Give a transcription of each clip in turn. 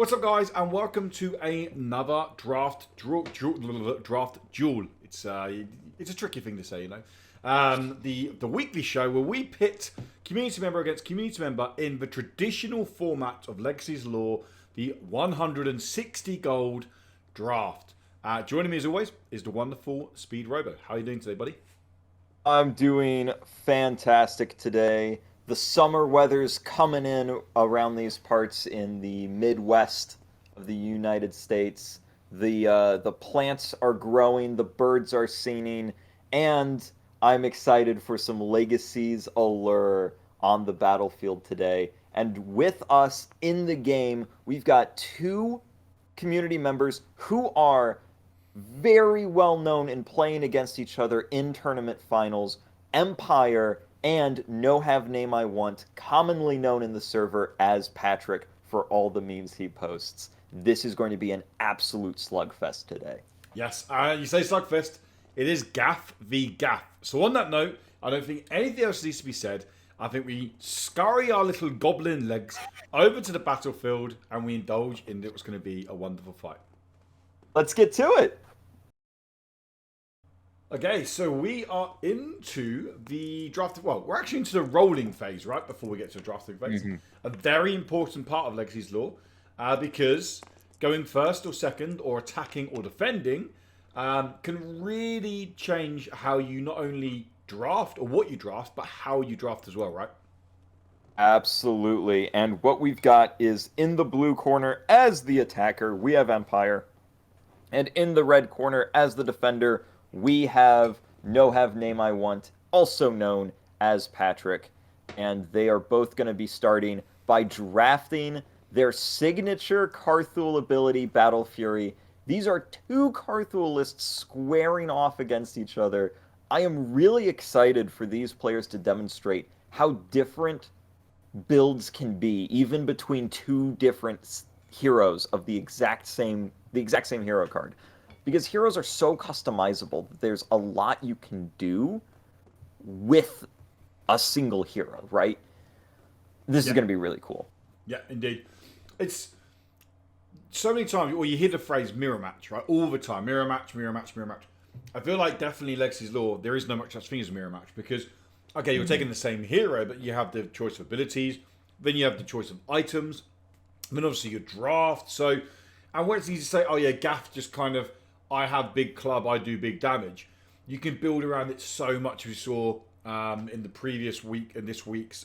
What's up, guys, and welcome to another draft duel. It's a tricky thing to say, you know. The weekly show where we pit community member against community member in the traditional format of Legacy's Law, the 160 gold draft. Joining me as always is the wonderful Speed Robo. How are you doing today, buddy? I'm doing fantastic today. The summer weather's coming in around these parts in the Midwest of the United States. The plants are growing, the birds are singing, and I'm excited for some Legacy's Allure on the battlefield today. And with us in the game, we've got two community members who are very well known in playing against each other in tournament finals. Mpire and No Have Name I Want, commonly known in the server as Patrick for all the memes he posts. This is going to be an absolute slugfest today. Yes, you say slugfest. It is Gaff v Gaff. So on that note, I don't think anything else needs to be said. I think we scurry our little goblin legs over to the battlefield and we indulge in what's going to be a wonderful fight. Let's get to it. Okay, so we are into the draft. Well, we're actually into the rolling phase, right? Before we get to the drafting phase. A very important part of Legacy's Law because going first or second or attacking or defending can really change how you not only draft or what you draft, but how you draft as well, right? Absolutely. And what we've got is in the blue corner as the attacker, we have Mpire. And in the red corner as the defender, we have No Have Name I Want, also known as Patrick. And they are both going to be starting by drafting their signature Kaar'thul ability, Battle Fury. These are two Kaar'thul lists squaring off against each other. I am really excited for these players to demonstrate how different builds can be, even between two different heroes of the exact same hero card. Because heroes are so customizable that there's a lot you can do with a single hero, right? This is going to be really cool. Yeah, indeed. It's so many times, or you hear the phrase mirror match, right? All the time. Mirror match, mirror match, mirror match. I feel like definitely Legacy's Law, there is no much such thing as a mirror match because, okay, you're taking the same hero, but you have the choice of abilities, then you have the choice of items, then obviously your draft. So, and when it's easy to say, oh yeah, Gaff just kind of, I have big club, I do big damage. You can build around it so much. We saw in the previous week and this week's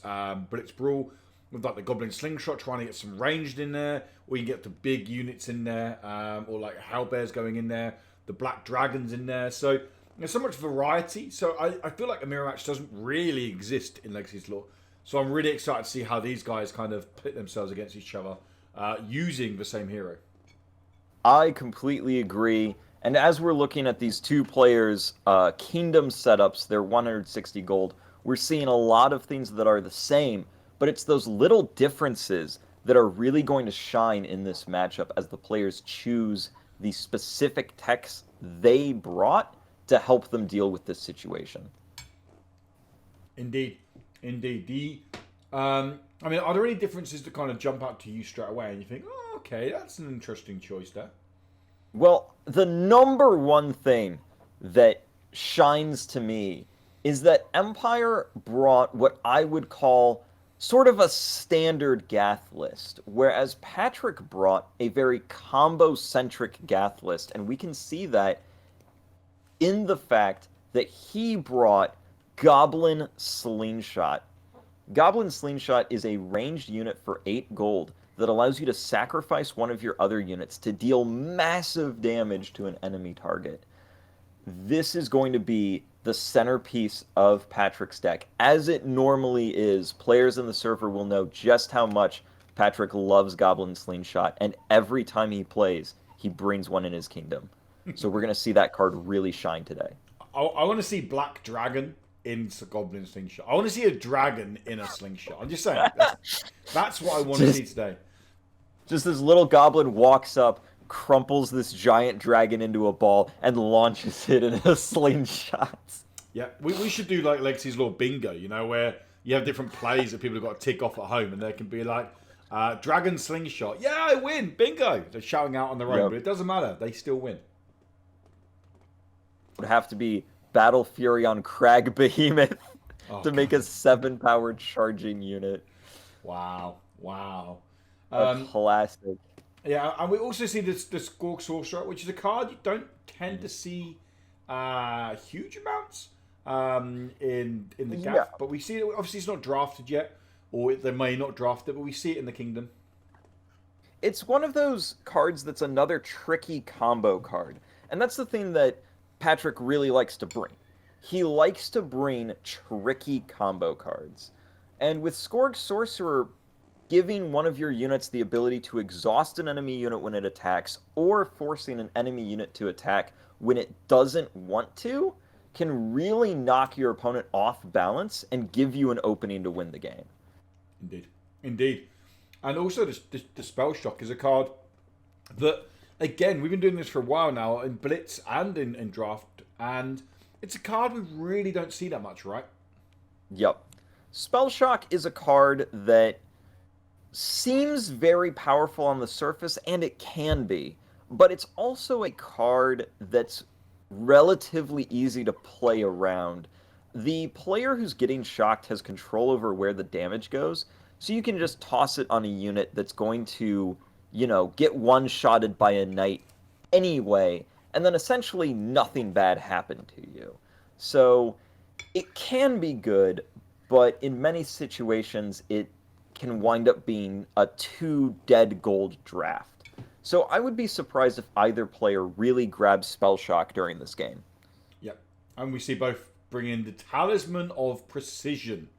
Blitz Brawl with like the Goblin Slingshot trying to get some ranged in there, or you can get the big units in there, or like Hellbears going in there, the Black Dragons in there. So there's so much variety. So I feel like a mirror match doesn't really exist in Legacy's Law. So I'm really excited to see how these guys kind of pit themselves against each other using the same hero. I completely agree. And as we're looking at these two players' kingdom setups, they're 160 gold, we're seeing a lot of things that are the same, but it's those little differences that are really going to shine in this matchup as the players choose the specific techs they brought to help them deal with this situation. Indeed. Indeed. I mean, are there any differences that kind of jump out to you straight away and you think, oh, okay, that's an interesting choice there? Well, the number one thing that shines to me is that Mpire brought what I would call sort of a standard Gath list, whereas Patrick brought a very combo-centric Gath list, and we can see that in the fact that he brought Goblin Slingshot. Goblin Slingshot is a ranged unit for 8 gold that allows you to sacrifice one of your other units to deal massive damage to an enemy target. This is going to be the centerpiece of Patrick's deck. As it normally is, players in the server will know just how much Patrick loves Goblin Slingshot, and every time he plays, he brings one in his kingdom. So we're going to see that card really shine today. I want to see Black Dragon in Goblin Slingshot. I want to see a dragon in a slingshot. I'm just saying. That's what I want to see today. Just this little goblin walks up, crumples this giant dragon into a ball, and launches it in a slingshot. Yeah, we should do like Legacy's Law bingo, you know, where you have different plays that people have got to tick off at home, and they can be like, Dragon Slingshot. Yeah, I win. Bingo. They're shouting out on their own, Yep. but it doesn't matter. They still win. Would have to be Battle Fury on Crag Behemoth Oh, to make God. a 7-powered charging unit. Wow. Wow. A classic. Yeah, and we also see this Gorg Sorcerer, which is a card you don't tend to see huge amounts in the Yeah. gaff, but we see it. Obviously, it's not drafted yet, or they may not draft it, but we see it in the Kingdom. It's one of those cards that's another tricky combo card. And that's the thing that Patrick really likes to bring. He likes to bring tricky combo cards. And with Skorg Sorcerer giving one of your units the ability to exhaust an enemy unit when it attacks, or forcing an enemy unit to attack when it doesn't want to, can really knock your opponent off balance and give you an opening to win the game. Indeed. Indeed. And also, the Spell Shock is a card that, again, we've been doing this for a while now in Blitz and in Draft, and it's a card we really don't see that much, right? Yep. Spell Shock is a card that seems very powerful on the surface, and it can be, but it's also a card that's relatively easy to play around. The player who's getting shocked has control over where the damage goes, so you can just toss it on a unit that's going to, get one-shotted by a knight anyway, and then essentially nothing bad happened to you. So it can be good, but in many situations it can wind up being a 2 dead gold draft. So I would be surprised if either player really grabs Spell Shock during this game. Yep. And we see both bring in the Talisman of Precision.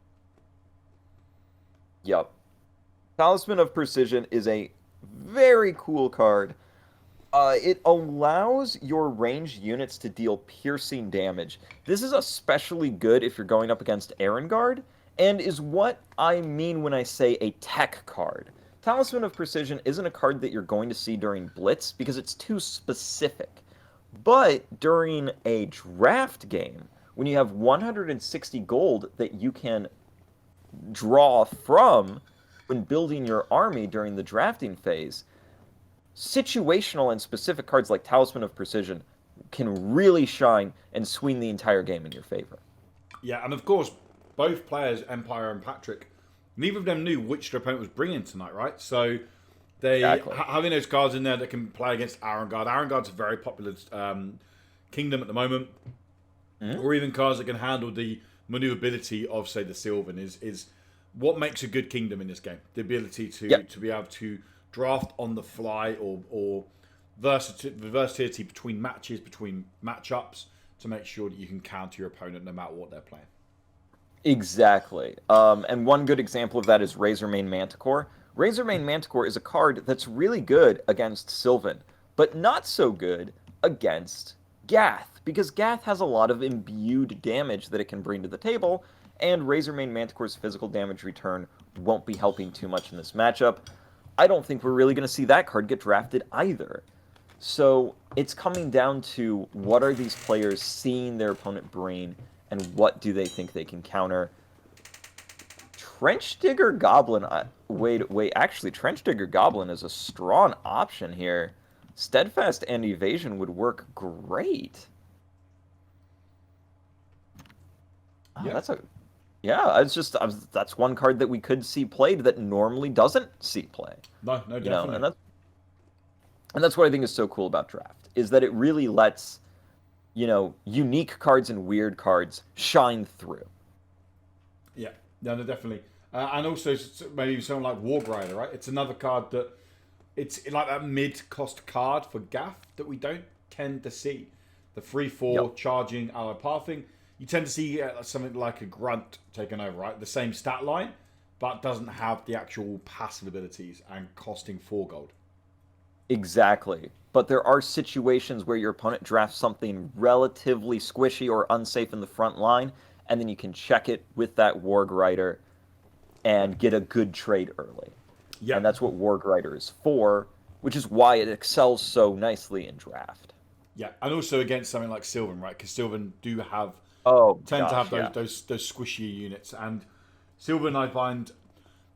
Yep. Talisman of Precision is a very cool card. It allows your ranged units to deal piercing damage. This is especially good if you're going up against Erengard, and is what I mean when I say a tech card. Talisman of Precision isn't a card that you're going to see during Blitz because it's too specific. But during a draft game, when you have 160 gold that you can draw from when building your army during the drafting phase, situational and specific cards like Talisman of Precision can really shine and swing the entire game in your favor. Yeah, and of course, both players, Mpire and Patrick, neither of them knew which their opponent was bringing tonight, right? So they Exactly. having those cards in there that can play against Arengard. Arengard's a very popular kingdom at the moment, or even cards that can handle the maneuverability of, say, the Sylvan is what makes a good kingdom in this game. The ability to be able to draft on the fly, or versatility between matches, between matchups, to make sure that you can counter your opponent no matter what they're playing. Exactly. And one good example of that is Razormane Manticore. Razormane Manticore is a card that's really good against Sylvan, but not so good against Gath, because Gath has a lot of imbued damage that it can bring to the table, and Razormane Manticore's physical damage return won't be helping too much in this matchup. I don't think we're really going to see that card get drafted either. So it's coming down to what are these players seeing their opponent bring, and what do they think they can counter. Trench Digger Goblin, actually Trench Digger Goblin is a strong option here. Steadfast and Evasion would work great. That's one card that we could see played that normally doesn't see play. No, definitely. And that's what I think is so cool about Draft, is that it really lets, unique cards and weird cards shine through. Yeah, no, definitely. And also maybe someone like Warg Rider, right? It's another card that it's like that mid-cost card for Gaff that we don't tend to see. The 3/4 charging ally pathing. You tend to see something like a Grunt taken over, right? The same stat line, but doesn't have the actual passive abilities and costing 4 gold. Exactly. But there are situations where your opponent drafts something relatively squishy or unsafe in the front line, and then you can check it with that Warg Rider and get a good trade early. Yeah. And that's what Warg Rider is for, which is why it excels so nicely in Draft. Yeah, and also against something like Sylvan, right? Because Sylvan do have tend to have those squishy units, and Sylvan, I find,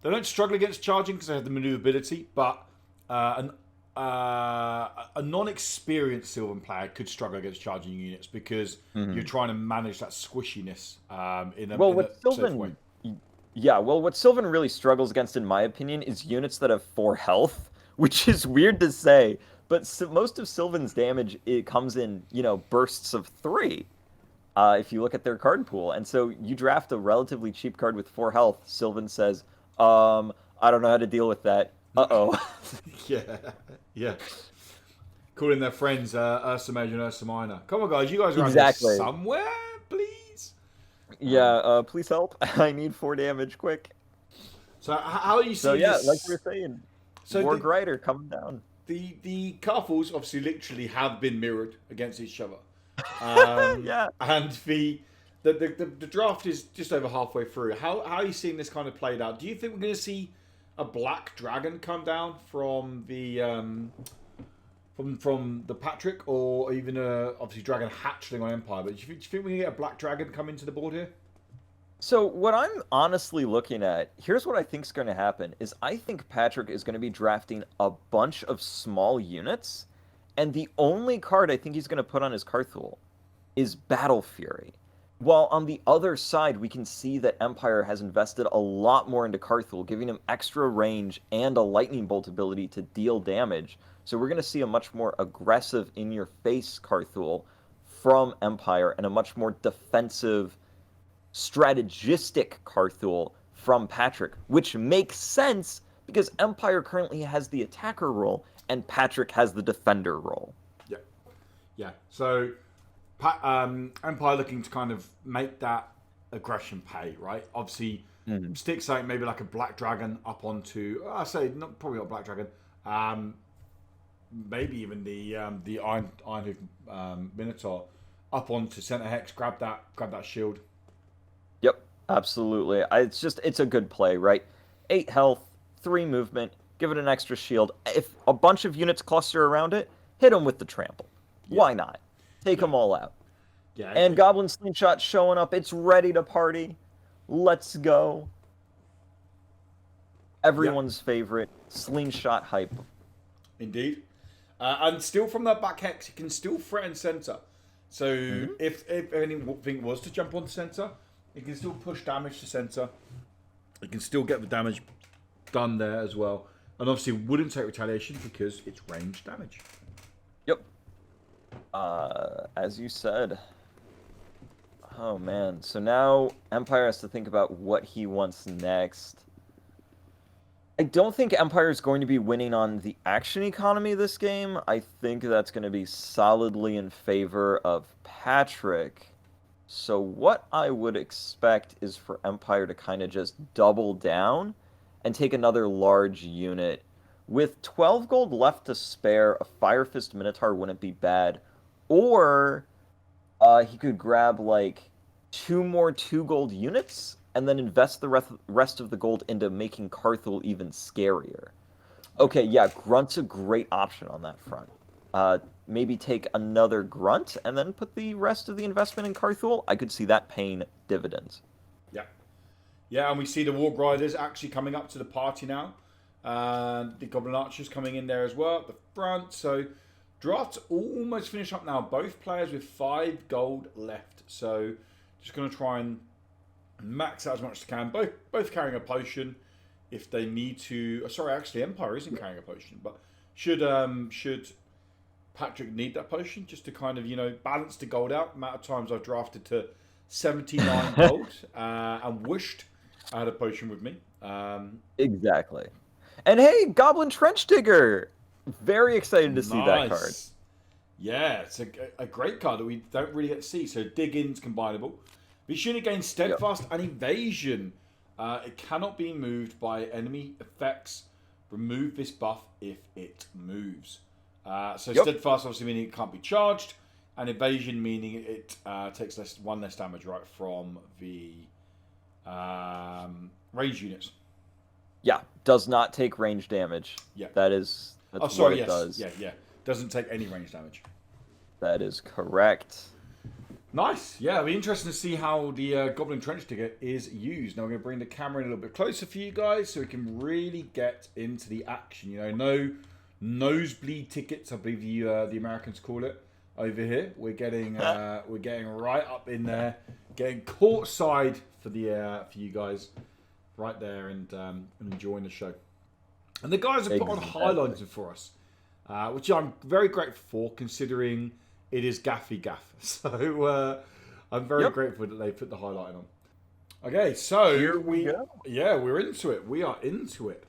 They don't struggle against charging because they have the maneuverability, but a non-experienced Sylvan player could struggle against charging units because you're trying to manage that squishiness in a safe way. Yeah, well, what Sylvan really struggles against, in my opinion, is units that have 4 health, which is weird to say, but most of Sylvan's damage, it comes in, bursts of 3, if you look at their card pool. And so you draft a relatively cheap card with 4 health, Sylvan says, I don't know how to deal with that. Uh-oh. Yeah. Calling their friends Ursa Major and Ursa Minor. Come on, guys, you guys are around here somewhere, please? Yeah, please help. I need 4 damage, quick. So how are you seeing this? Like you were saying, Warg Rider coming down. The Kaar'thuls obviously literally have been mirrored against each other. Yeah. And the draft is just over halfway through. How are you seeing this kind of played out? Do you think we're going to see a black dragon come down from the from the Patrick, or even obviously dragon hatchling on Empire? But do you think we're going to get a black dragon come into the board here? So what I'm honestly looking at, here's what I think is going to happen, is I think Patrick is going to be drafting a bunch of small units, and the only card I think he's going to put on his Kaar'thul is Battle Fury. While on the other side, we can see that Empire has invested a lot more into Kaar'thul, giving him extra range and a lightning bolt ability to deal damage. So we're going to see a much more aggressive, in-your-face Kaar'thul from Empire, and a much more defensive, strategistic Kaar'thul from Patrick, which makes sense because Empire currently has the attacker role and Patrick has the defender role. Yeah. So Empire looking to kind of make that aggression pay, right? Obviously, stick something maybe like a black dragon up onto. I say probably not black dragon. Maybe even the Ironhoof Minotaur up onto center hex. Grab that shield. Yep, absolutely. It's a good play, right? 8 health, 3 movement. Give it an extra shield. If a bunch of units cluster around it, hit them with the trample. Yeah. Why not? Take them all out. Yeah. And Goblin Slingshot showing up. It's ready to party. Let's go. Everyone's favorite Slingshot hype. Indeed. And still from that back hex, it can still threaten center. So if anything was to jump on center, it can still push damage to center. It can still get the damage done there as well. And obviously wouldn't take retaliation because it's ranged damage. Yep. As you said. Oh, man. So now Empire has to think about what he wants next. I don't think Empire is going to be winning on the action economy this game. I think that's going to be solidly in favor of Patrick. So what I would expect is for Empire to kind of just double down and take another large unit. With 12 gold left to spare, a Fire Fist Minotaur wouldn't be bad. Or he could grab like 2 more 2 gold units and then invest the rest of the gold into making Kaar'thul even scarier. Okay, yeah, Grunt's a great option on that front. Maybe take another Grunt and then put the rest of the investment in Kaar'thul. I could see that paying dividends. Yeah, and we see the Warg Riders actually coming up to the party now. The Goblin Archers coming in there as well at the front. So draft's almost finished up now. Both players with 5 gold left. So just going to try and max out as much as they can. Both carrying a potion if they need to. Sorry, actually, Empire isn't carrying a potion, but should Patrick need that potion just to kind of balance the gold out? Amount of times I've drafted to 79 gold and wished I had a potion with me. Exactly. And hey, Goblin Trench Digger! Very excited to see that card. Yeah, it's a great card that we don't really get to see. So Dig In's combinable. This unit gains Steadfast and Evasion. It cannot be moved by enemy effects. Remove this buff if it moves. Steadfast obviously meaning it can't be charged. And Evasion meaning it takes 1 less damage right from the range units. Yeah, does not take range damage. Yeah. That's what it does. Yeah. Doesn't take any range damage. That is correct. Nice. Yeah, it'll be interesting to see how the Goblin Trench Digger is used. Now, we're going to bring the camera in a little bit closer for you guys so we can really get into the action. You know, no nosebleed tickets, I believe the Americans call it over here. We're getting right up in there, getting courtside for you guys, right there, and enjoying the show. And the guys have put on highlights for us, which I'm very grateful for, considering it is Gaffy Gaff. So I'm very grateful that they put the highlighting on. Okay, so Here we go. Yeah, we're into it. We are into it.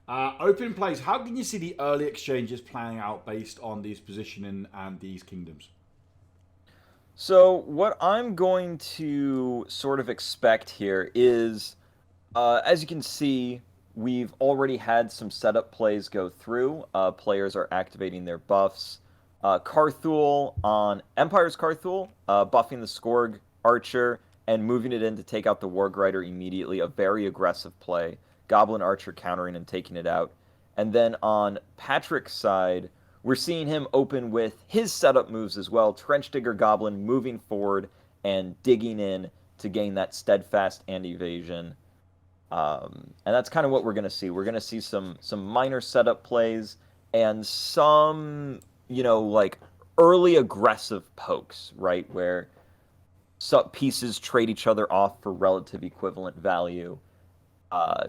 Open plays. How can you see the early exchanges playing out based on these positioning and these kingdoms? So what I'm going to sort of expect here is, as you can see, we've already had some setup plays go through. Players are activating their buffs. Kaar'thul on Empire's Kaar'thul, buffing the Skorg Archer and moving it in to take out the Warg Rider immediately. A very aggressive play. Goblin Archer countering and taking it out. And then on Patrick's side, we're seeing him open with his setup moves as well. Trench Digger Goblin moving forward and digging in to gain that steadfast and evasion. And that's kind of what we're going to see. We're going to see some minor setup plays and some, like early aggressive pokes, right? Where pieces trade each other off for relative equivalent value.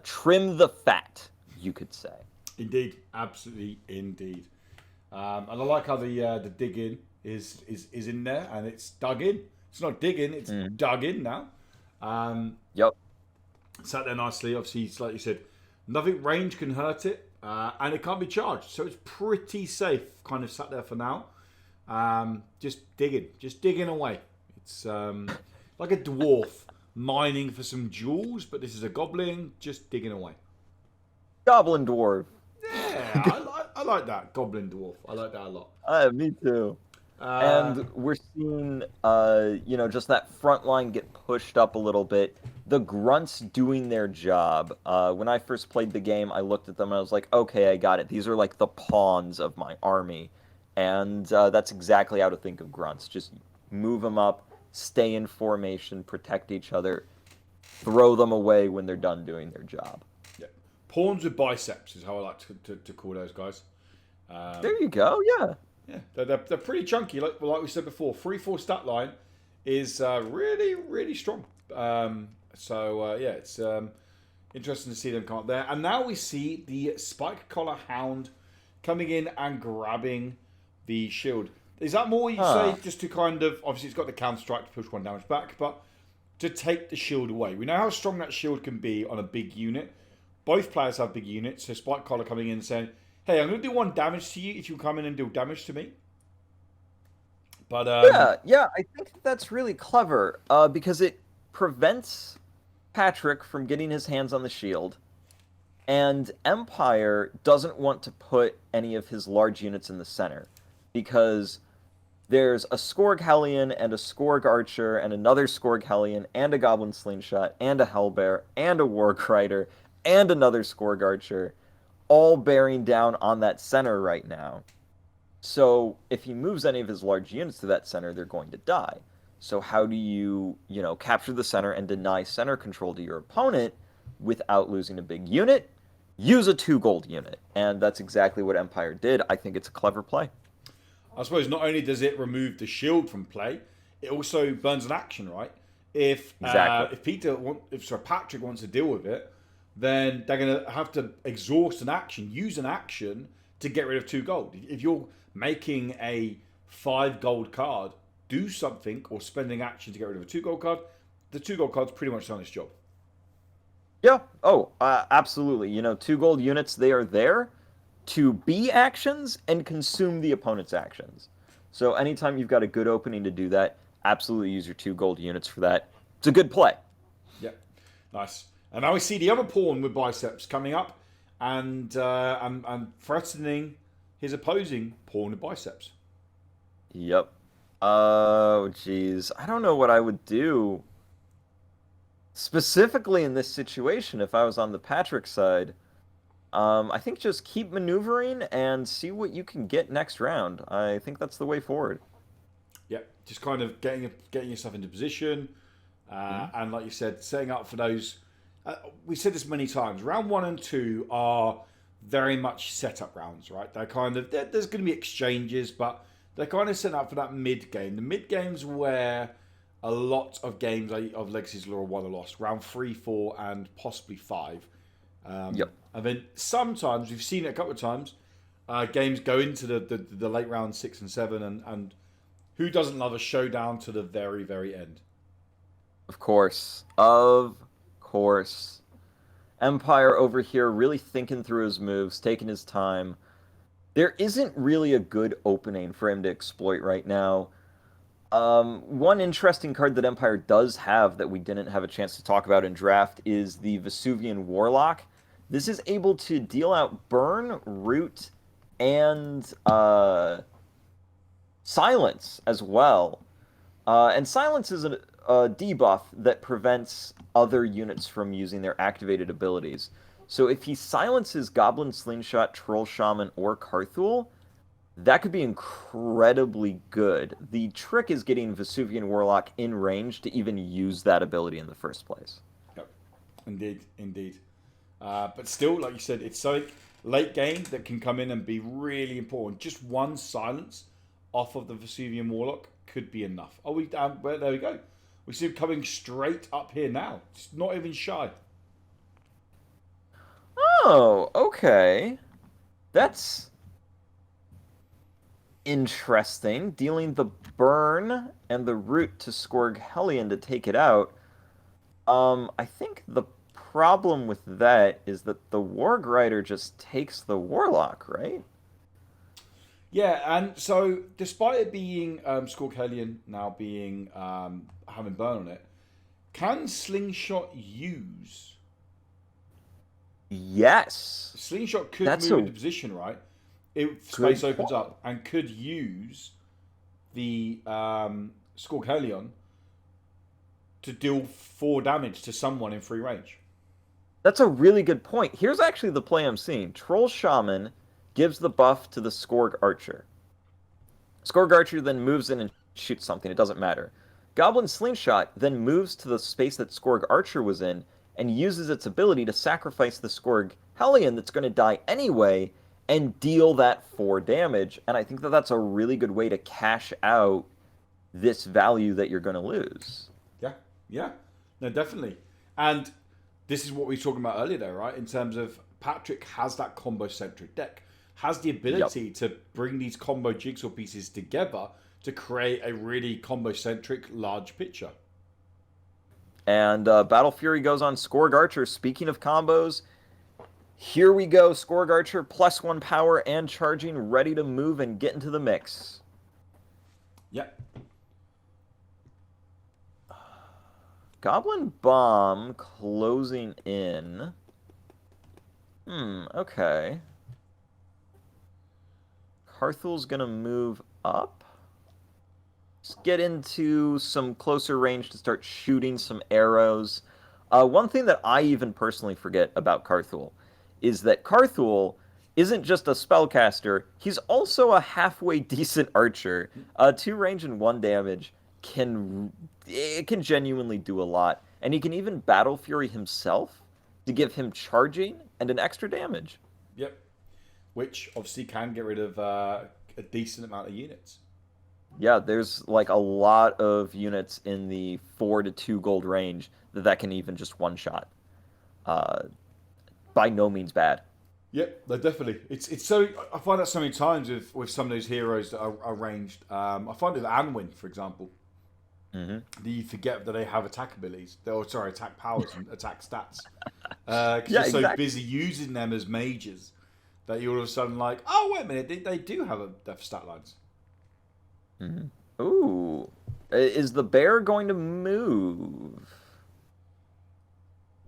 Trim the fat, you could say. Indeed, absolutely, indeed. And I like how the dig in is in there, and it's dug in. It's not digging, it's dug in now. Yep. Sat there nicely. Obviously, like you said, nothing range can hurt it, and it can't be charged, so it's pretty safe. Kind of sat there for now. Just digging away. It's like a dwarf mining for some jewels, but this is a goblin just digging away. Goblin dwarf. Yeah, I like that goblin dwarf. I like that a lot. Me too. And we're seeing, just that front line get pushed up a little bit. The grunts doing their job. When I first played the game, I looked at them and I was like, okay, I got it. These are like the pawns of my army. And that's exactly how to think of grunts. Just move them up, stay in formation, protect each other, throw them away when they're done doing their job. Yeah. Pawns with biceps is how I like to call those guys. There you go, yeah. Yeah, they're pretty chunky. Like we said before, 3-4 stat line is really, really strong. It's interesting to see them come up there. And now we see the Spike Collar Hound coming in and grabbing the shield. Is that more you say just to kind of, obviously it's got the counter strike to push one damage back, but to take the shield away? We know how strong that shield can be on a big unit. Both players have big units, so Spike Collar coming in and saying, hey, I'm going to do 1 damage to you if you come in and do damage to me. But yeah, I think that's really clever because it prevents Patrick from getting his hands on the shield, and Empire doesn't want to put any of his large units in the center because there's a Skorg Hellion and a Skorg Archer and another Skorg Hellion and a Goblin Slingshot and a Hellbear and a Warg Rider and another Skorg Archer, all bearing down on that center right now. So if he moves any of his large units to that center, they're going to die. So how do you, capture the center and deny center control to your opponent without losing a big unit? Use a 2 gold unit. And that's exactly what Empire did. I think it's a clever play. I suppose not only does it remove the shield from play, it also burns an action, right? If Sir Patrick wants to deal with it, then they're going to have to exhaust an action, use an action to get rid of 2 gold. If you're making a 5 gold card, do something or spending action to get rid of a 2 gold card, the 2 gold card's pretty much done its job. Yeah. Oh, absolutely. 2 gold units, they are there to be actions and consume the opponent's actions. So anytime you've got a good opening to do that, absolutely use your 2 gold units for that. It's a good play. Yep. Nice. And now we see the other pawn with biceps coming up and threatening his opposing pawn with biceps. Yep. Oh, geez. I don't know what I would do. Specifically in this situation, if I was on the Patrick side, I think just keep maneuvering and see what you can get next round. I think that's the way forward. Yeah, just kind of getting yourself into position, and like you said, setting up for those. We said this many times. Round 1 and 2 are very much setup rounds, right? They're kind of there's going to be exchanges, but they're kind of set up for that mid game. The mid games where a lot of games of Legacy's Law are won or lost. Round 3, 4, and possibly 5. Yep. And then sometimes we've seen it a couple of times. Games go into the late round 6 and 7, and who doesn't love a showdown to the very, very end? Of course. Of course. Empire over here really thinking through his moves, taking his time. There isn't really a good opening for him to exploit right now. One interesting card that Empire does have that we didn't have a chance to talk about in draft is the Vesuvian Warlock. This is able to deal out burn, root, and silence as well. And silence is a debuff that prevents other units from using their activated abilities. So if he silences Goblin Slingshot, Troll Shaman, or Kaar'thul, that could be incredibly good. The trick is getting Vesuvian Warlock in range to even use that ability in the first place. Yep, indeed, indeed. But still, like you said, it's something late game that can come in and be really important. Just one silence off of the Vesuvian Warlock could be enough. Oh, well, there we go. We see him coming straight up here now. It's not even shy. Oh, okay. That's interesting. Dealing the burn and the root to Skorg Hellion to take it out. I think the problem with that is that the Warg Rider just takes the Warlock, right? Yeah, and so despite it being Skorg Hellion now being having burn on it, can Slingshot use? Yes. Slingshot could move into position, right? If space opens up, and could use the Skorg Hellion to deal 4 damage to someone in free range. That's a really good point. Here's actually the play I'm seeing. Troll Shaman gives the buff to the Skorg Archer. Skorg Archer then moves in and shoots something. It doesn't matter. Goblin Slingshot then moves to the space that Skorg Archer was in and uses its ability to sacrifice the Skorg Hellion that's going to die anyway and deal that 4 damage. And I think that that's a really good way to cash out this value that you're going to lose. Yeah. No, definitely. And this is what we were talking about earlier, though, right? In terms of Patrick has that combo-centric deck. Has the ability to bring these combo jigsaw pieces together to create a really combo-centric large picture. And Battle Fury goes on Skorg Archer. Speaking of combos, here we go. Skorg Archer, +1 power and charging, ready to move and get into the mix. Yep. Goblin Bomb closing in. Okay. Kaar'thul's gonna move up. Let's get into some closer range to start shooting some arrows. One thing that I even personally forget about Kaar'thul is that Kaar'thul isn't just a spellcaster, he's also a halfway decent archer. 2 range and 1 damage can genuinely do a lot. And he can even Battle Fury himself to give him charging and an extra damage. Yep. Which obviously can get rid of a decent amount of units. Yeah, there's like a lot of units in the 4 to 2 gold range that can even just one-shot. By no means bad. Yep, no, definitely. It's so I find that so many times with some of those heroes that are ranged. I find it with Anwin, for example. Mm-hmm. You forget that they have attack abilities. Attack powers and attack stats. Because you're so busy using them as mages that you're all of a sudden like, oh, wait a minute, they do have stat lines. Mm-hmm. Ooh. Is the bear going to move?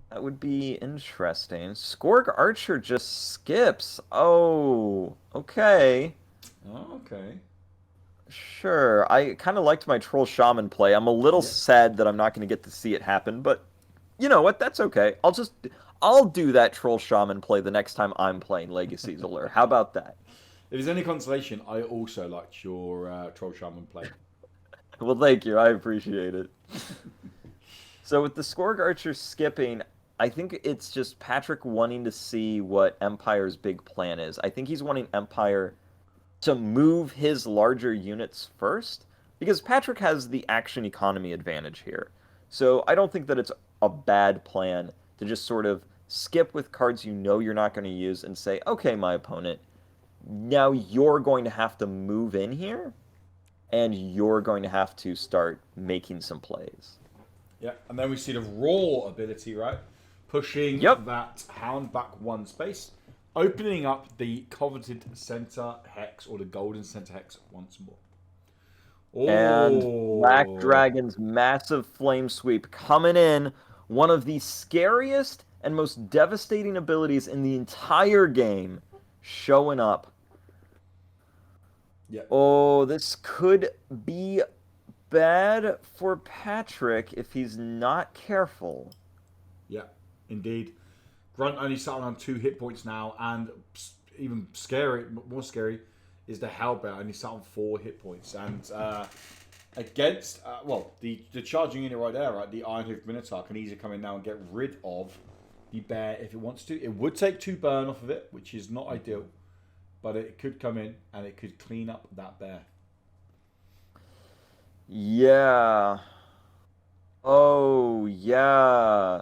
That would be interesting. Skorg Archer just skips. Oh, okay. Oh, okay. Sure. I kind of liked my Troll Shaman play. I'm a little sad that I'm not going to get to see it happen, but you know what? That's okay. I'll do that Troll Shaman play the next time I'm playing Legacy's Allure. How about that? If there's any consolation, I also liked your Troll Shaman play. Well, thank you. I appreciate it. So with the Scourge Archer skipping, I think it's just Patrick wanting to see what Empire's big plan is. I think he's wanting Empire to move his larger units first, because Patrick has the action economy advantage here. So I don't think that it's a bad plan to just sort of skip with cards you know you're not going to use and say, okay, my opponent, now you're going to have to move in here and you're going to have to start making some plays. Yeah, and then we see the raw ability, right? Pushing that hound back one space, opening up the coveted center hex or the golden center hex once more. Oh. And Black Dragon's massive flame sweep coming in, one of the scariest and most devastating abilities in the entire game, showing up. Yeah. Oh, this could be bad for Patrick if he's not careful. Yeah, indeed. Grunt only sat on 2 hit points now, and even more scary, is the Hellbear only sat on 4 hit points. And against, the charging unit right there, right, the Ironhoof Minotaur can easily come in now and get rid of the bear if it wants to. It would take 2 burn off of it, which is not ideal, but it could come in and it could clean up that bear. Yeah. Oh, yeah.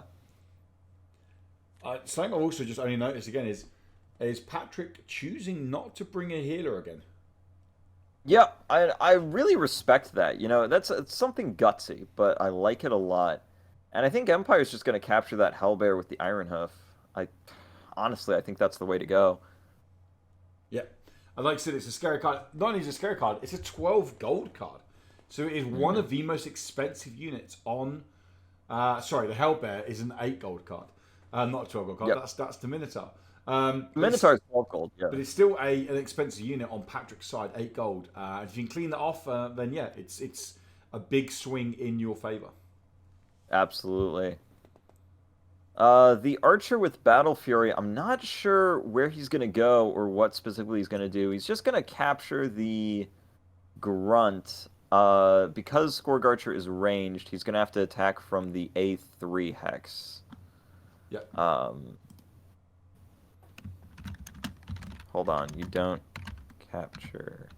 Something I've also just only noticed again is Patrick choosing not to bring a healer again. Yeah, I really respect that. You know, it's something gutsy, but I like it a lot. And I think Empire's just going to capture that Hellbear with the Ironhoof. Honestly, I think that's the way to go. Yeah. And like I said, it's a scary card. Not only is it a scary card, it's a 12 gold card. So it is one of the most expensive units on... the Hellbear is an 8 gold card. Not a 12 gold card. Yep. That's the Minotaur. Minotaur is 12 gold, yeah. But it's still an expensive unit on Patrick's side, 8 gold. If you can clean that off, then yeah, it's a big swing in your favour. Absolutely. The Archer with Battle Fury, I'm not sure where he's going to go or what specifically he's going to do. He's just going to capture the Grunt. Because Scourge Archer is ranged, he's going to have to attack from the A3 hex. Yep. Hold on, you don't capture.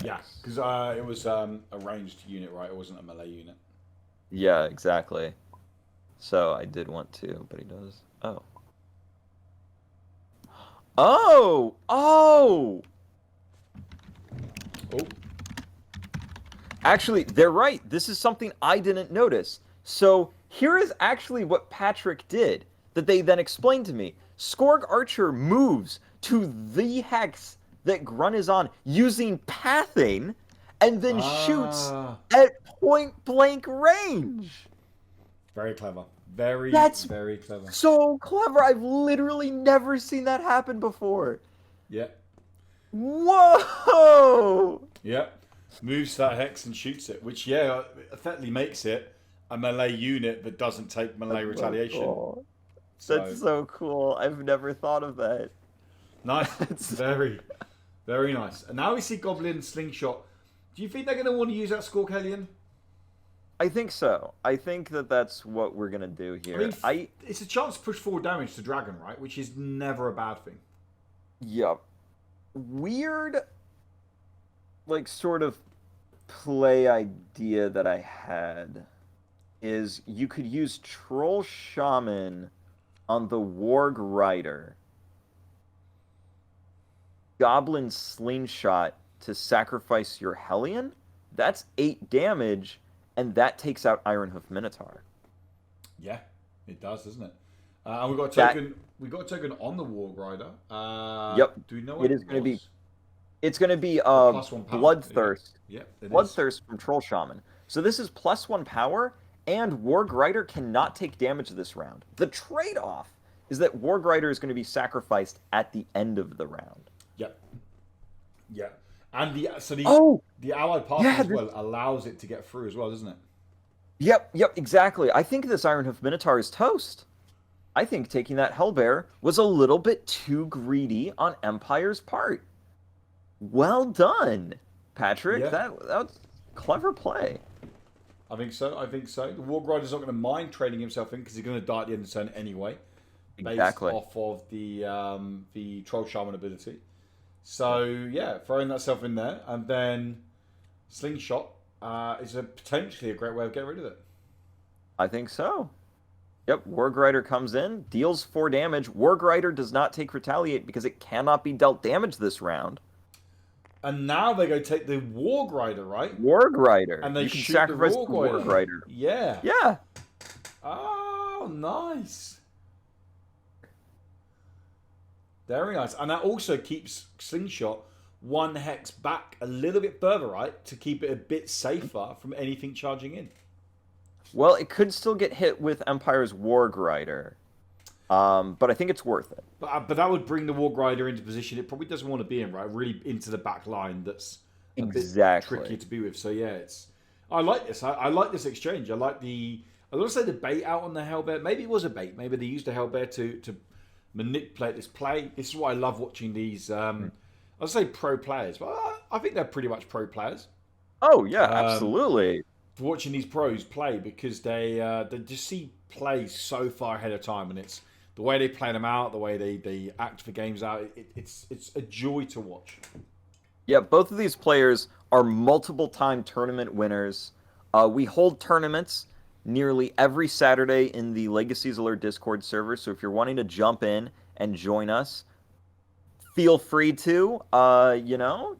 Yeah, because it was a ranged unit, right? It wasn't a melee unit. Yeah, exactly. So I did want to, but he does. Oh. Oh! Oh! Oh. Actually, they're right. This is something I didn't notice. So here is actually what Patrick did that they then explained to me. Scourge Archer moves to the hex that Grunt is on using pathing and then shoots at point blank range. Very clever. Very clever. So clever. I've literally never seen that happen before. Yeah. Whoa! Yep. Moves that hex and shoots it, which, yeah, effectively makes it a melee unit that doesn't take melee retaliation. Cool. That's so cool. I've never thought of that. Nice. Very, very nice. And now we see Goblin Slingshot. Do you think they're going to want to use that Scork Hellion? I think so. I think that that's what we're going to do here. I mean, it's a chance to push forward damage to Dragon, right? Which is never a bad thing. Yep. Weird, like, sort of play idea that I had is you could use Troll Shaman on the Warg Rider, Goblin Slingshot to sacrifice your Hellion. That's 8 damage, and that takes out Ironhoof Minotaur. Yeah, it does, doesn't it? And we got a token. We got a token on the Warg Rider. Yep. Do we know what it is going to be? It's going to be +1 power. Bloodthirst. Yeah, Bloodthirst from Troll Shaman. So this is +1 power, and Warg Rider cannot take damage this round. The trade-off is that Warg Rider is going to be sacrificed at the end of the round. Yep. Yeah. And the allied path as well allows it to get through as well, doesn't it? Yep, exactly. I think this Ironhoof Minotaur is toast. I think taking that Hellbear was a little bit too greedy on Empire's part. Well done, Patrick. Yeah. Clever play. I think so. The Warg Rider's not going to mind trading himself in because he's going to die at the end of the turn anyway. Exactly. Based off of the Troll Shaman ability. So, yeah, throwing that self in there. And then Slingshot is potentially a great way of getting rid of it. I think so. Yep, Warg Rider comes in, deals 4 damage. Warg Rider does not take Retaliate because it cannot be dealt damage this round. And now they go take the Warg Rider, right? Warg Rider. And they you can shoot sacrifice the Warg Rider. Yeah. Yeah. Oh, nice. Very nice. And that also keeps Slingshot 1 hex back a little bit further, right? To keep it a bit safer from anything charging in. Well, it could still get hit with Empire's Warg Rider. But I think it's worth it. But that would bring the Warg Rider into position it probably doesn't want to be in, right? Really into the back line that's a bit trickier to be with. So yeah, I like this. I like this exchange. I want to say the bait out on the Hellbear. Maybe it was a bait. Maybe they used the Hellbear to manipulate this play. This is why I love watching these I'll say pro players, but I think they're pretty much pro players. Oh yeah, absolutely. Watching these pros play because they just see plays so far ahead of time, and it's the way they play them out, the way they act for games out. It's a joy to watch. Yeah, both of these players are multiple-time tournament winners. We hold tournaments nearly every Saturday in the Legacies Allure Discord server, so if you're wanting to jump in and join us, feel free to.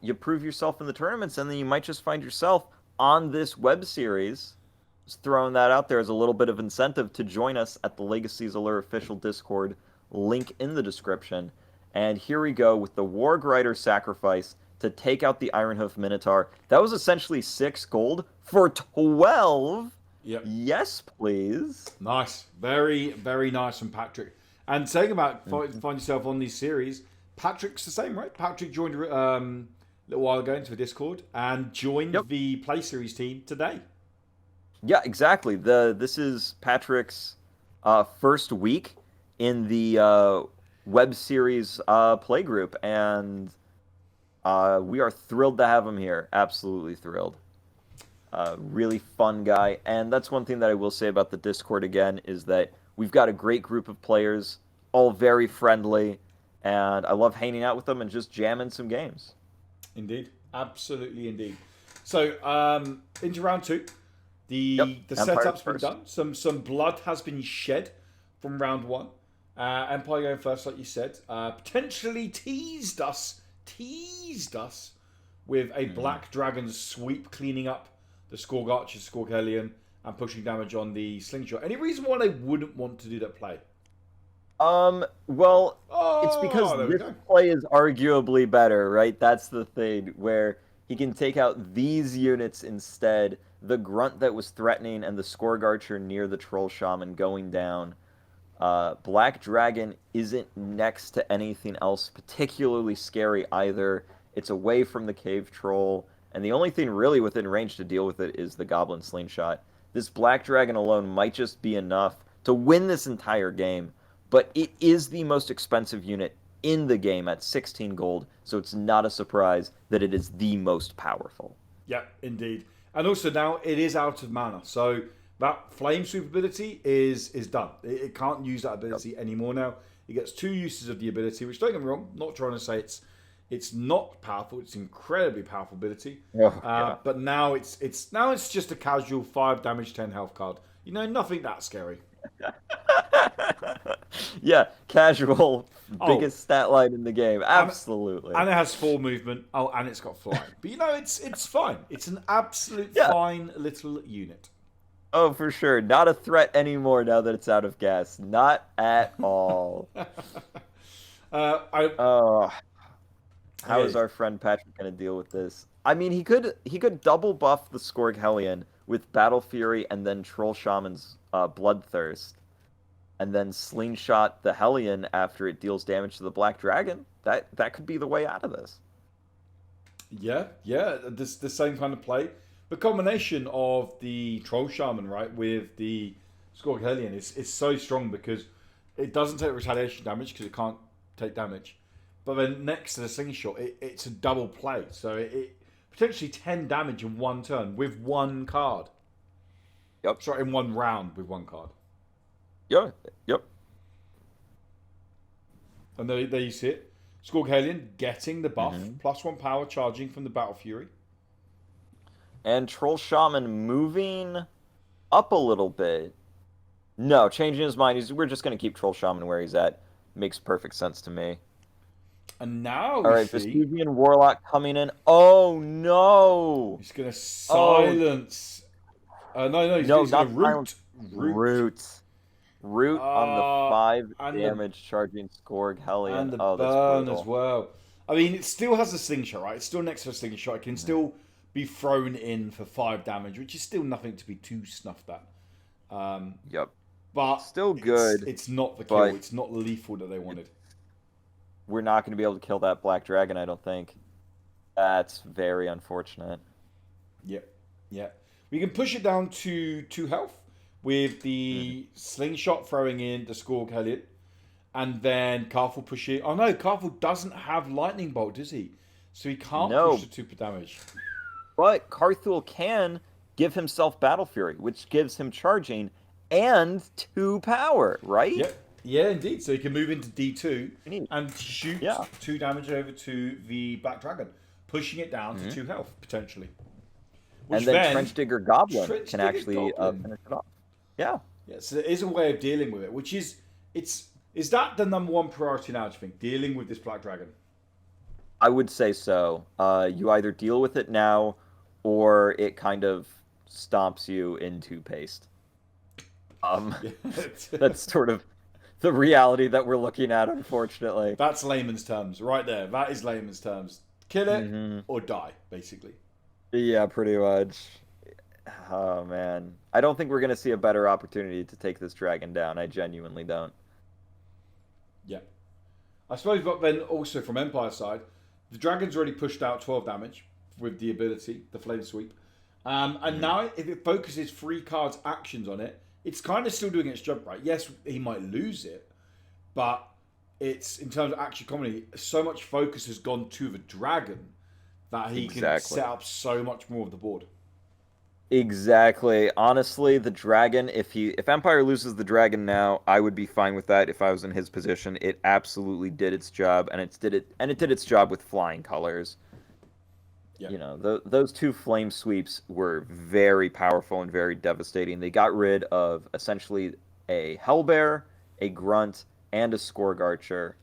You prove yourself in the tournaments, and then you might just find yourself on this web series. Just throwing that out there as a little bit of incentive to join us at the Legacies Allure official Discord, link in the description. And here we go with the Warg Rider sacrifice to take out the Ironhoof Minotaur. That was essentially 6 gold for 12. Yep. Yes, please. Nice. Very, very nice from Patrick. And saying about find yourself on these series, Patrick's the same, right? Patrick joined a little while ago into the Discord and joined the Play Series team today. Yeah, exactly. This is Patrick's first week in the web series play group, and we are thrilled to have him here. Absolutely thrilled. Really fun guy, and that's one thing that I will say about the Discord again is that we've got a great group of players, all very friendly, and I love hanging out with them and just jamming some games. Indeed. Absolutely indeed. So, into round 2. The setup's been done. Some blood has been shed from round 1. Empire going first, like you said. Potentially teased us with a Black Dragon sweep, cleaning up the Scourge Archer, Scourge Hellion, and pushing damage on the Slingshot. Any reason why they wouldn't want to do that play? Well, it's because this play is arguably better, right? That's the thing, where he can take out these units instead. The Grunt that was threatening and the Scourge Archer near the Troll Shaman going down. Black Dragon isn't next to anything else particularly scary either. It's away from the Cave Troll, and the only thing really within range to deal with it is the Goblin Slingshot. This Black Dragon alone might just be enough to win this entire game, but it is the most expensive unit in the game at 16 gold, so it's not a surprise that it is the most powerful. Yeah, indeed. And also now it is out of mana, so that Flame Sweep ability is done. It can't use that ability anymore now. It gets 2 uses of the ability, which, don't get me wrong, not trying to say it's not powerful. It's an incredibly powerful ability. But now it's just a casual 5 damage, 10 health card. Nothing that scary. Yeah, casual, biggest stat line in the game. Absolutely. And it has 4 movement. Oh, and it's got flying. But it's fine. It's an absolute fine little unit. Oh, for sure. Not a threat anymore now that it's out of gas. Not at all. How is our friend Patrick going to deal with this? I mean, he could double buff the Scourge Hellion with Battle Fury and then Troll Shaman's Bloodthirst, and then Slingshot the Hellion after it deals damage to the Black Dragon. That could be the way out of this. Yeah, the same kind of play. The combination of the Troll Shaman, right, with the Scourge Hellion is so strong because it doesn't take retaliation damage because it can't take damage. But then next to the Slingshot, it's a double play. So it potentially 10 damage in one turn with one card. Yep. Sorry, in one round with one card. Yeah. Yep. And there you see it. Skorg Hellion getting the buff, +1 power charging from the Battle Fury. And Troll Shaman moving up a little bit. No, changing his mind. We're just going to keep Troll Shaman where he's at. Makes perfect sense to me. And now all right, Vesuvian Warlock coming in. Oh no! He's going to silence. No, he's going to root on the 5 damage charging Skorg Hellion. And the that's burn brutal. as well. I mean, it still has a slingshot, right? It's still next to a slingshot. It can still be thrown in for 5 damage, which is still nothing to be too snuffed at. Yep. But still good. It's not the kill. It's not lethal that they wanted. We're not going to be able to kill that Black Dragon, I don't think. That's very unfortunate. Yeah. We can push it down to 2 health with the slingshot throwing in the Skorg Hellion. And then Kaar'thul push it. Oh no, Kaar'thul doesn't have Lightning Bolt, does he? So he can't push the 2 per damage. But Kaar'thul can give himself Battle Fury, which gives him charging and 2 power, right? Yep. Yeah, indeed. So he can move into D2 and shoot 2 damage over to the Black Dragon, pushing it down to 2 health, potentially. Which and then Trench Digger Goblin can actually finish it off. Yeah. Yeah, so there is a way of dealing with it, which is that the number 1 priority now, do you think, dealing with this Black Dragon? I would say so. You either deal with it now, or it kind of stomps you into paste. That's sort of the reality that we're looking at, unfortunately. That's layman's terms, right there. That is layman's terms. Kill it or die, basically. Yeah, pretty much. Oh, man. I don't think we're going to see a better opportunity to take this dragon down. I genuinely don't. Yeah. I suppose, but then also from Empire side, the dragon's already pushed out 12 damage with the ability, the Flame Sweep. And now, if it focuses 3 cards' actions on it, it's kind of still doing its job, right? Yes, he might lose it, but it's, in terms of action comedy, so much focus has gone to the dragon that he can set up so much more of the board. Exactly. Honestly, the dragon, if Empire loses the dragon now, I would be fine with that if I was in his position. It absolutely did its job, and it did its job with flying colors. Yep. You know, those 2 flame sweeps were very powerful and very devastating. They got rid of essentially a Hellbear, a Grunt, and a Skorg Archer.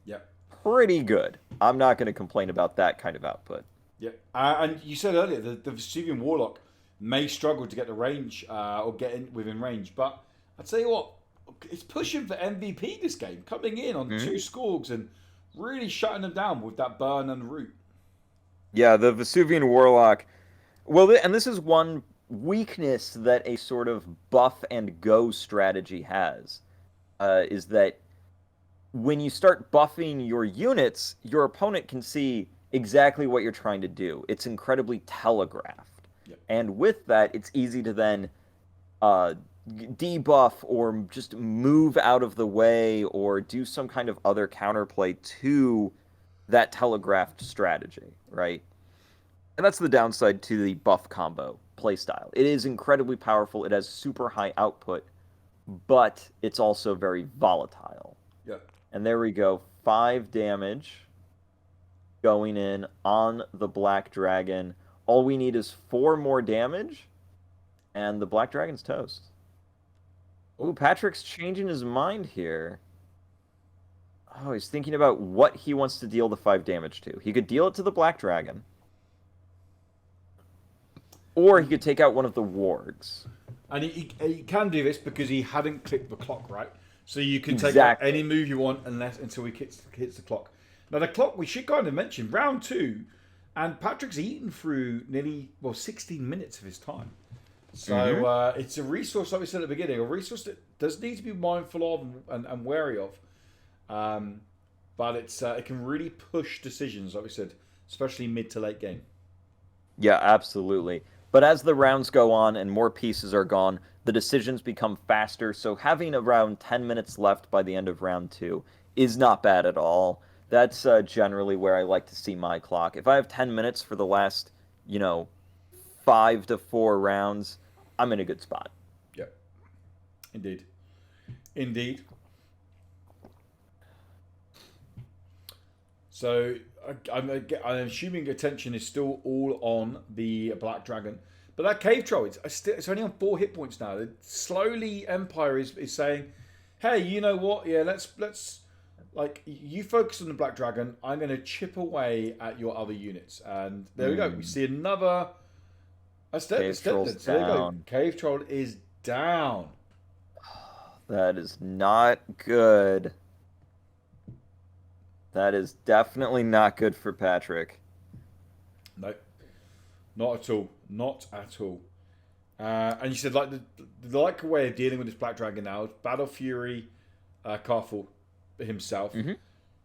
Yep. Pretty good. I'm not going to complain about that kind of output. Yeah, and you said earlier the Vesuvian Warlock may struggle to get the range or get in within range, but I tell you what, it's pushing for MVP this game, coming in on 2 Skorgs and really shutting them down with that burn and root. Yeah, the Vesuvian Warlock. Well, and this is one weakness that a sort of buff and go strategy has, is that when you start buffing your units, your opponent can see exactly what you're trying to do. It's incredibly telegraphed. Yep. And with that, it's easy to then debuff or just move out of the way or do some kind of other counterplay to that telegraphed strategy, right? And that's the downside to the buff combo playstyle. It is incredibly powerful. It has super high output, but it's also very volatile. Yeah. And there we go. 5 damage going in on the Black Dragon. All we need is 4 more damage, and the Black Dragon's toast. Ooh, Patrick's changing his mind here. Oh, he's thinking about what he wants to deal the 5 damage to. He could deal it to the Black Dragon. Or he could take out one of the wargs. And he can do this because he hadn't clicked the clock, right? So you can take out any move you want until he hits the clock. Now, the clock, we should kind of mention, round 2, and Patrick's eaten through nearly, 16 minutes of his time. So it's a resource, like we said at the beginning, a resource that does need to be mindful of and wary of. But it can really push decisions, like we said, especially mid to late game. Yeah, absolutely. But as the rounds go on and more pieces are gone, the decisions become faster. So having around 10 minutes left by the end of round 2 is not bad at all. That's generally where I like to see my clock. If I have 10 minutes for the last, 5 to 4 rounds, I'm in a good spot. Yep. Indeed. Indeed. So I'm assuming attention is still all on the Black Dragon. But that Cave Troll, it's only on 4 hit points now. Slowly, Empire is saying, hey, you know what? Yeah, let's like, you focus on the Black Dragon. I'm going to chip away at your other units. And there we go. We see another... Cave Troll's so there you go. down. Cave Troll is down. That is not good. That is definitely not good for Patrick. No, not at all. Not at all. And you said, like, the like way of dealing with this Black Dragon now is Battle Fury, Kaar'thul himself,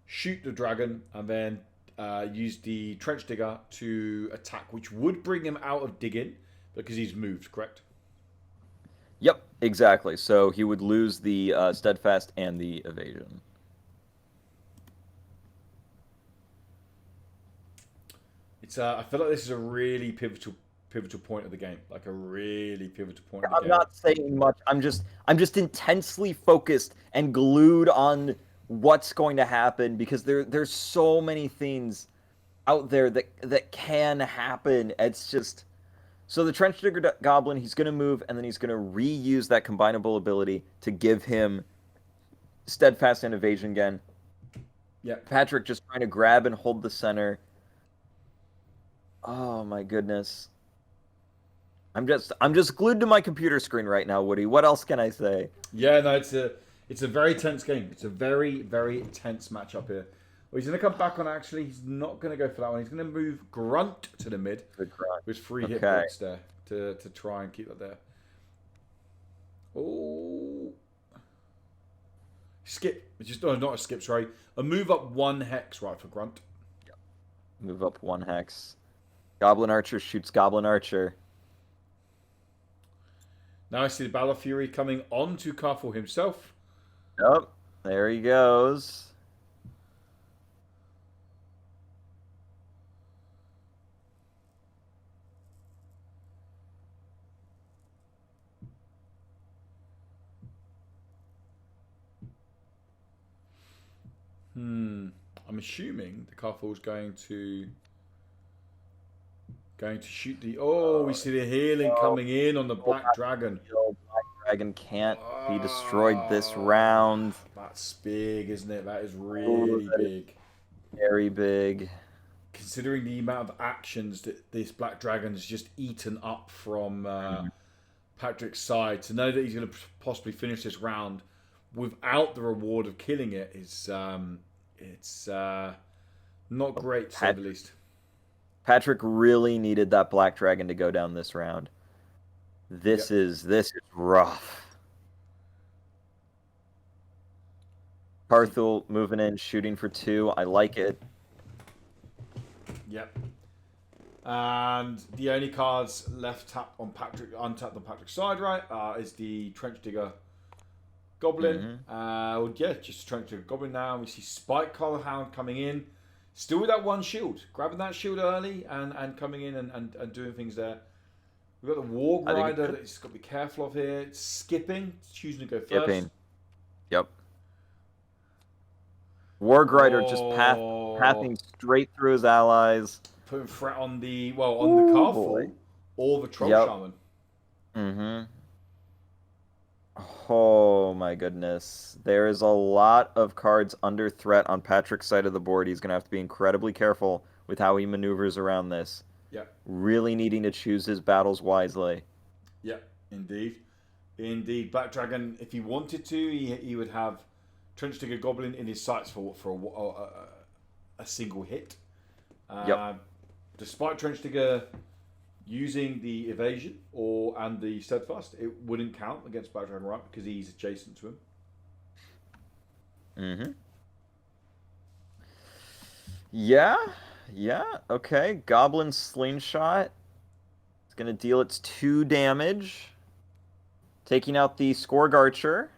shoot the dragon, and then use the Trench Digger to attack, which would bring him out of digging because he's moved, correct? Yep, exactly. So he would lose the steadfast and the evasion. I feel like this is a really pivotal point of the game, like a really pivotal point of the I'm game. not saying much. I'm just intensely focused and glued on what's going to happen because there's so many things out there that can happen. It's just so the Trench Digger Goblin, he's going to move and then he's going to reuse that combinable ability to give him steadfast and evasion again. Yeah, Patrick just trying to grab and hold the center. Oh my goodness. I'm just glued to my computer screen right now, Woody. What else can I say? yeah, no, it's a very tense game. It's a very, very tense matchup here. Well, he's going to come back on, actually. He's not going to go for that one. He's going to move Grunt to the mid with 3 hit points there to try and keep that there. Oh. Skip. Just not a skip, sorry. A move up 1 hex, right, for Grunt. Yep. Move up 1 hex. Goblin Archer shoots Goblin Archer. Now I see the Battle Fury coming on to Kaar'thul himself. Yep. There he goes. I'm assuming the Kaar'thul's going to shoot the... Oh, we see the healing coming in on the Black Dragon. Black Dragon can't be destroyed this round. That's big, isn't it? That is really big. Very big. Considering the amount of actions that this Black Dragon's just eaten up from Patrick's side, to know that he's going to possibly finish this round without the reward of killing it is... it's not great, to say the least. Patrick really needed that Black Dragon to go down this round. This is rough. Kaar'thul moving in, shooting for 2. I like it. Yep. And the only cards left untapped on Patrick's side, right, is the Trench Digger Goblin. Just Trench Digger Goblin now. We see Spike Collar Hound coming in. Still with that 1 shield. Grabbing that shield early and coming in and doing things there. We've got the War Grinder that he's got to be careful of here. It's skipping. It's choosing to go first. Skipping. Yep. War Grinder just pathing straight through his allies. Putting threat on the Kaar'thul or the Troll Shaman. Oh my goodness. There is a lot of cards under threat on Patrick's side of the board. He's going to have to be incredibly careful with how he maneuvers around this. Yeah. Really needing to choose his battles wisely. Yeah, indeed. Indeed. Black Dragon, if he wanted to, he would have Trench Digger Goblin in his sights for a single hit. Despite Trench Digger using the evasion and the steadfast, it wouldn't count against Black Dragon, right? Because he's adjacent to him. Yeah, okay. Goblin Slingshot. It's going to deal its 2 damage. Taking out the Scourge Archer.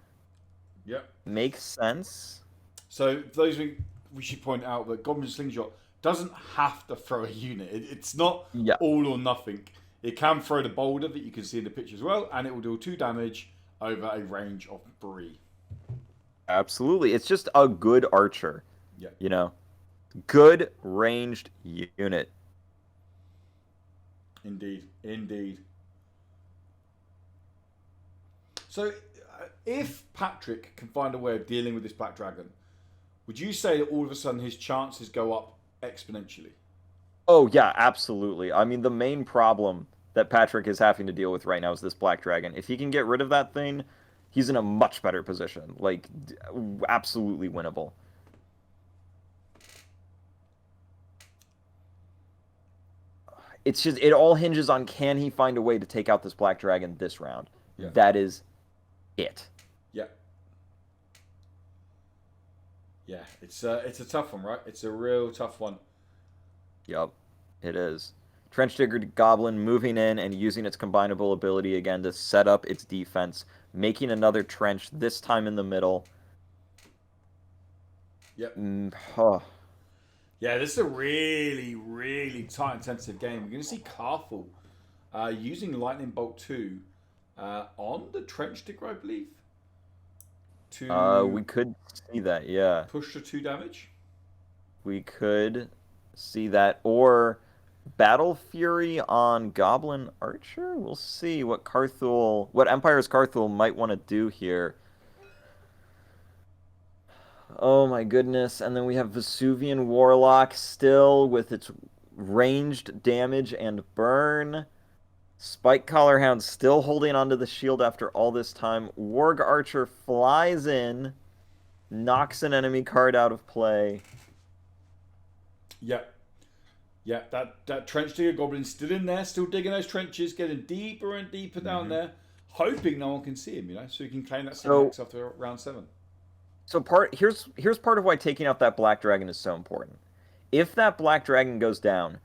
Yep. Makes sense. So, for those we should point out that Goblin Slingshot doesn't have to throw a unit. It's not Yeah. all or nothing. It can throw the boulder that you can see in the picture as well, and it will do 2 damage over a range of 3. Absolutely. It's just a good archer. Yeah. You know? Good ranged unit. Indeed. Indeed. So, if Patrick can find a way of dealing with this Black Dragon, would you say that all of a sudden his chances go up exponentially? Oh, yeah, absolutely. I mean, the main problem that Patrick is having to deal with right now is this Black Dragon. If he can get rid of that thing, he's in a much better position. Like, absolutely winnable. It's just, it all hinges on, can he find a way to take out this Black Dragon this round? Yeah. That is it. Yeah. Yeah, it's a tough one, right? It's a real tough one. Yep, it is. Trench Digger Goblin moving in and using its combinable ability again to set up its defense, making another trench, this time in the middle. Yep. Yeah, this is a really, really time-intensive game. We're going to see Kaar'thul using Lightning Bolt 2 on the Trench Digger, I believe. We could see that, yeah. Push to 2 damage. We could see that. Or Battle Fury on Goblin Archer? We'll see what Empire's Kaar'thul might want to do here. Oh my goodness. And then we have Vesuvian Warlock still with its ranged damage and burn. Spike Collarhound still holding onto the shield after all this time. Warg Archer flies in, knocks an enemy card out of play. Yeah. Yeah, that Trench Digger Goblin's still in there, still digging those trenches, getting deeper and deeper down there, hoping no one can see him, so he can claim that 7x after round 7. So here's part of why taking out that Black Dragon is so important. If that Black Dragon goes down,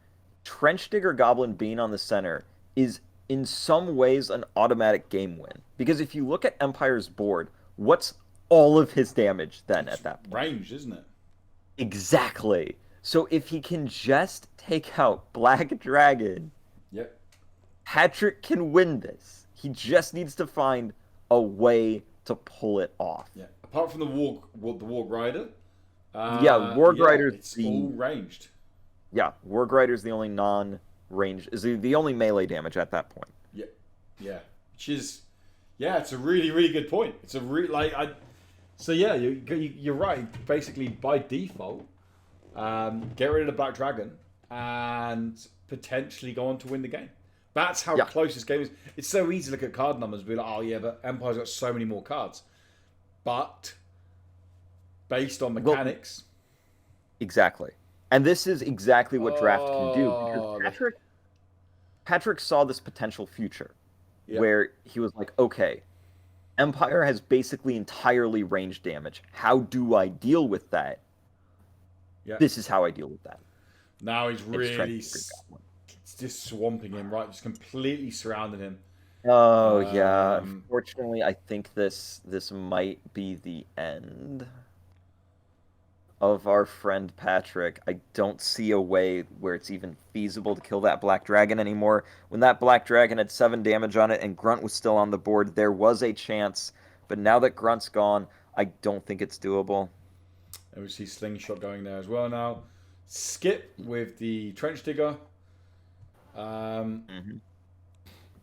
Trench Digger Goblin being on the center is in some ways an automatic game win. Because if you look at Empire's board, what's all of his damage then at that point? Range, isn't it? Exactly. So if he can just take out Black Dragon, yep, Patrick can win this. He just needs to find a way to pull it off. Yeah. Apart from the Warg Rider. Warg Rider's it's all ranged. Yeah, Warg Rider's the only non-range, is the only melee damage at that point. Yeah, yeah, which is, it's a really, really good point. It's a so yeah, you're right. Basically, by default, get rid of the Black Dragon and potentially go on to win the game. That's how close this game is. It's so easy to look at card numbers and be like, oh yeah, but Empire's got so many more cards. But based on mechanics, exactly. And this is exactly what draft can do, because Patrick saw this potential future where he was like, okay, Empire has basically entirely range damage. How do I deal with that? Yeah. This is how I deal with that. Now he's really just swamping him, right? Just completely surrounding him. Oh, yeah. Unfortunately, I think this might be the end of our friend Patrick. I don't see a way where it's even feasible to kill that Black Dragon anymore. When that Black Dragon had 7 damage on it and Grunt was still on the board, there was a chance. But now that Grunt's gone, I don't think it's doable. And we see Slingshot going there as well now. Skip with the Trench Digger.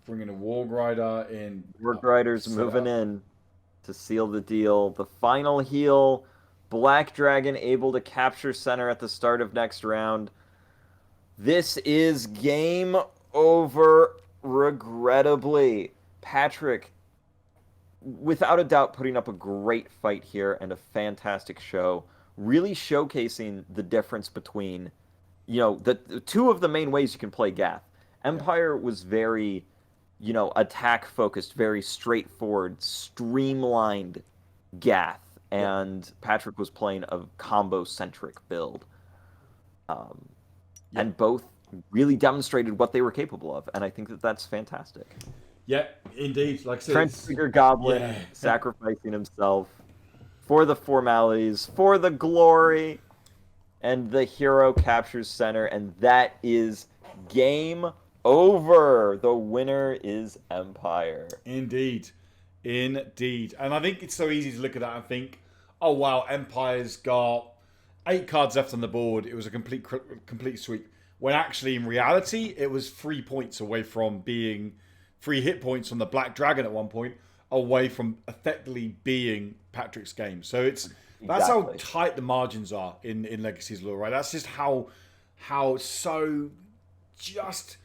Bringing a Warg Rider in. Warg Rider's moving in to seal the deal. The final heal. Black Dragon able to capture center at the start of next round. This is game over, regrettably. Patrick, without a doubt, putting up a great fight here and a fantastic show. Really showcasing the difference between, the two of the main ways you can play Gath. Empire was very, attack focused, very straightforward, streamlined Gath. And Patrick was playing a combo-centric build. And both really demonstrated what they were capable of. And I think that that's fantastic. Yeah, indeed. Like I said, Trench Digger Goblin sacrificing himself for the formalities, for the glory. and the hero captures center, and that is game over. The winner is Empire. Indeed. Indeed. And I think it's so easy to look at that and think, oh, wow, Empire's got 8 cards left on the board. It was a complete sweep. When actually, in reality, it was 3 points away from being 3 hit points on the Black Dragon at one point, away from effectively being Patrick's game. So that's how tight the margins are in Legacy's Law, right? That's just how so just...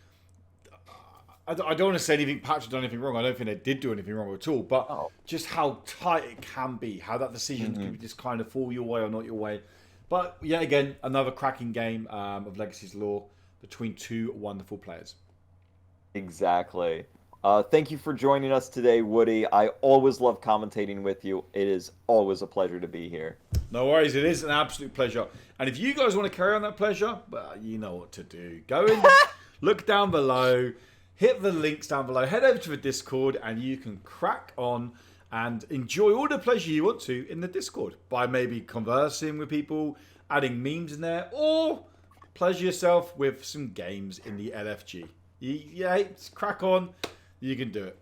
I don't want to say anything Patrick done anything wrong. I don't think they did do anything wrong at all. But just how tight it can be, how that decision can just kind of fall your way or not your way. But yet again, another cracking game of Legacy's Law between 2 wonderful players. Exactly. Thank you for joining us today, Woody. I always love commentating with you. It is always a pleasure to be here. No worries. It is an absolute pleasure. And if you guys want to carry on that pleasure, well, you know what to do. Go in, look down below. Hit the links down below, head over to the Discord, and you can crack on and enjoy all the pleasure you want to in the Discord by maybe conversing with people, adding memes in there, or pleasure yourself with some games in the LFG. Yeah, crack on. You can do it.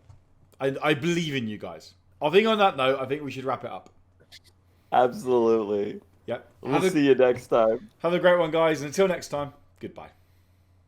I believe in you guys. I think on that note, I think we should wrap it up. Absolutely. Yep. We'll see you next time. Have a great one, guys. And until next time, goodbye.